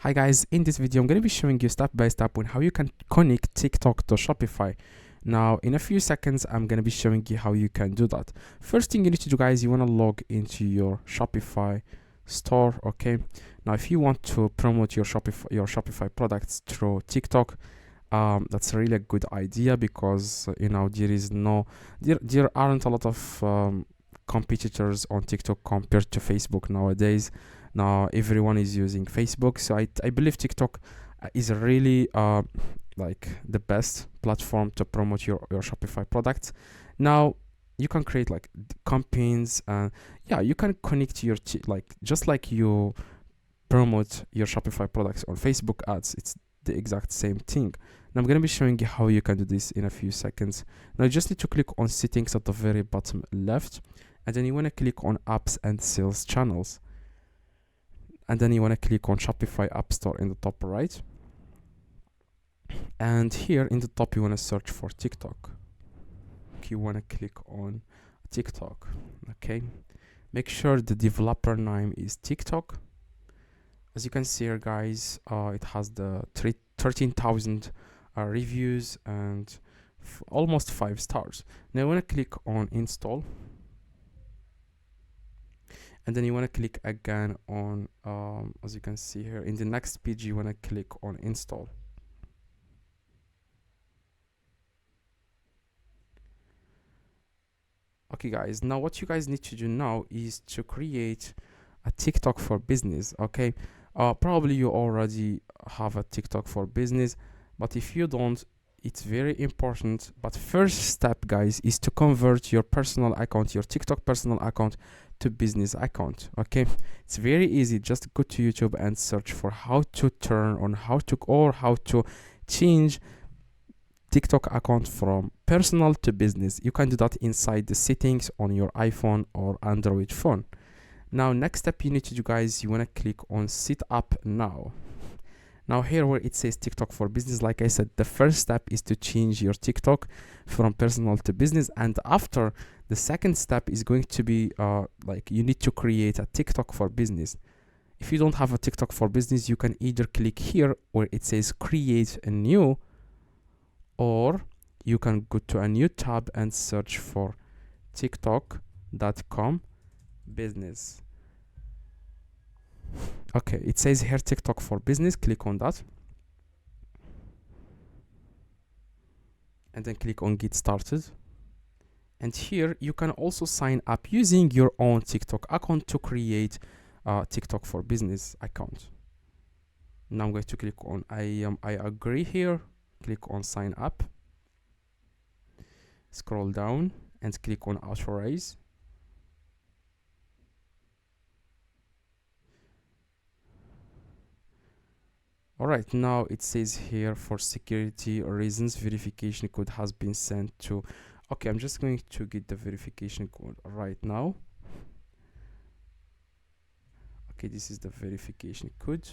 Hi guys, in this video I'm going to be showing you step by step on how you can connect TikTok to Shopify. Now in a few seconds I'm going to be showing you how you can do that. First thing you need to do, guys, you want to log into your Shopify store. Okay, now if you want to promote your Shopify products through TikTok, that's really a good idea because there aren't a lot of competitors on TikTok compared to Facebook nowadays. Now everyone is using Facebook, so I believe TikTok is really like the best platform to promote your Shopify products. Now you can create like campaigns, and yeah, you can connect your just like you promote your Shopify products on Facebook ads. It's the exact same thing. Now I'm going to be showing you how you can do this in a few seconds. Now you just need to click on settings at the very bottom left, and then you want to click on apps and sales channels, and then you want to click on Shopify App Store in the top right, and here in the top you want to search for TikTok. You want to click on TikTok. Okay, make sure the developer name is TikTok. As you can see here, guys, it has the 13,000 reviews and almost 5 stars. Now you want to click on install, and then you want to click again on as you can see here in the next page, you want to click on install. Okay guys, now what you guys need to do now is to create a TikTok for business. Okay, probably you already have a TikTok for business, but if you don't, it's very important. But first step, guys, is to convert your personal account, your TikTok personal account, to business account. Okay, it's very easy. Just go to YouTube and search for how to turn on how to change TikTok account from personal to business. You can do that inside the settings on your iPhone or Android phone. Now next step you need to do, guys, you want to click on set up now. Now here where it says TikTok for business, like I said, the first step is to change your TikTok from personal to business, and after the second step is going to be like you need to create a TikTok for business. If you don't have a TikTok for business, you can either click here where it says create a new, or you can go to a new tab and search for tiktok.com business. Okay, it says here TikTok for business. Click on that and then click on get started. And here you can also sign up using your own TikTok account to create a TikTok for business account. Now I'm going to click on I agree here. Click on sign up, scroll down and click on authorize. Alright, now it says here for security reasons verification code has been sent to. Okay, I'm just going to get the verification code right now. Okay, this is the verification code.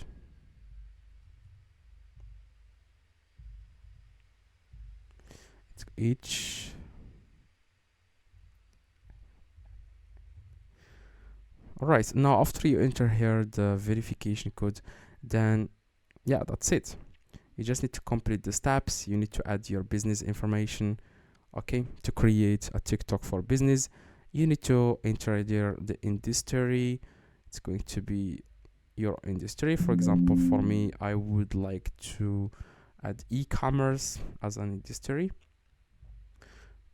It's alright, now after you enter here the verification code, then yeah, that's it. You just need to complete the steps. You need to add your business information. Okay, to create a TikTok for business, you need to enter there the industry. It's going to be your industry. For example, for me, I would like to add e-commerce as an industry.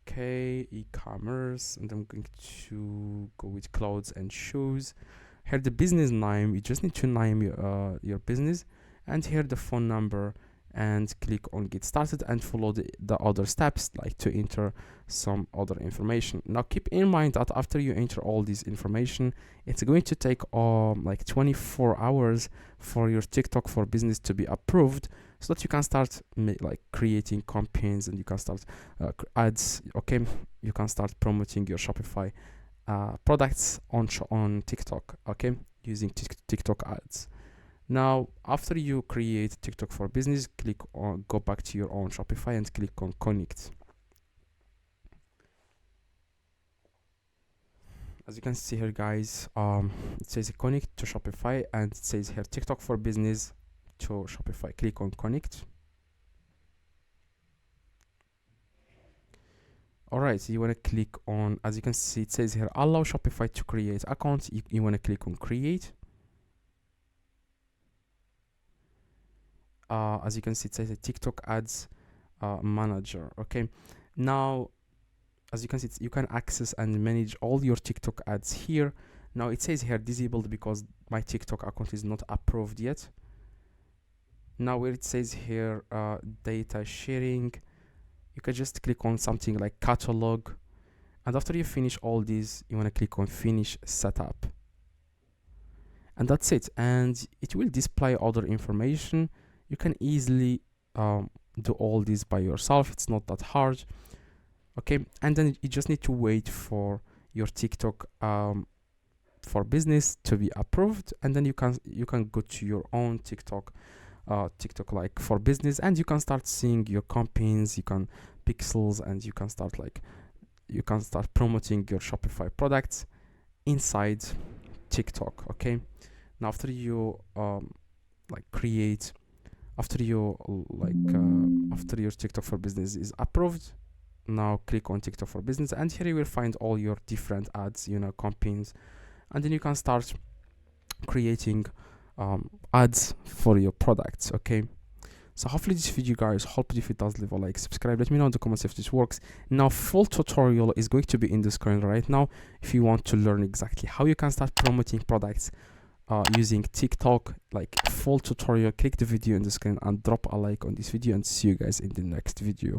Okay, e-commerce, and I'm going to go with clothes and shoes. Here the business name, you just need to name your business, and here the phone number, and click on get started and follow the other steps, like to enter some other information. Now keep in mind that after you enter all this information, it's going to take like 24 hours for your TikTok for business to be approved, so that you can start like creating campaigns, and you can start ads. Okay, you can start promoting your Shopify products on TikTok, okay, using TikTok ads. Now after you create TikTok for business, click on go back to your own Shopify and click on connect. As you can see here, guys, it says connect to Shopify, and it says here TikTok for business to Shopify. Click on connect. Alright, so you want to click on, as you can see, it says here, allow Shopify to create accounts. You want to click on create. As you can see, it says a TikTok ads manager. Okay, now as you can see, you can access and manage all your TikTok ads here. Now it says here disabled because my TikTok account is not approved yet. Now where it says here data sharing, you can just click on something like catalog, and after you finish all these, you want to click on finish setup, and that's it. And it will display other information. You can easily do all this by yourself. It's not that hard. Okay, and then you just need to wait for your TikTok for business to be approved, and then you can go to your own TikTok like for business, and you can start seeing your campaigns, you can pixels, and you can start promoting your Shopify products inside TikTok. Okay, now after you after your TikTok for business is approved, now click on TikTok for business, and here you will find all your different ads, campaigns, and then you can start creating ads for your products. Okay, so hopefully this video guys helped. If it does, leave a like, subscribe, let me know in the comments if this works. Now full tutorial is going to be in the screen right now if you want to learn exactly how you can start promoting products using TikTok, like full tutorial. Click the video in the screen and drop a like on this video, and see you guys in the next video.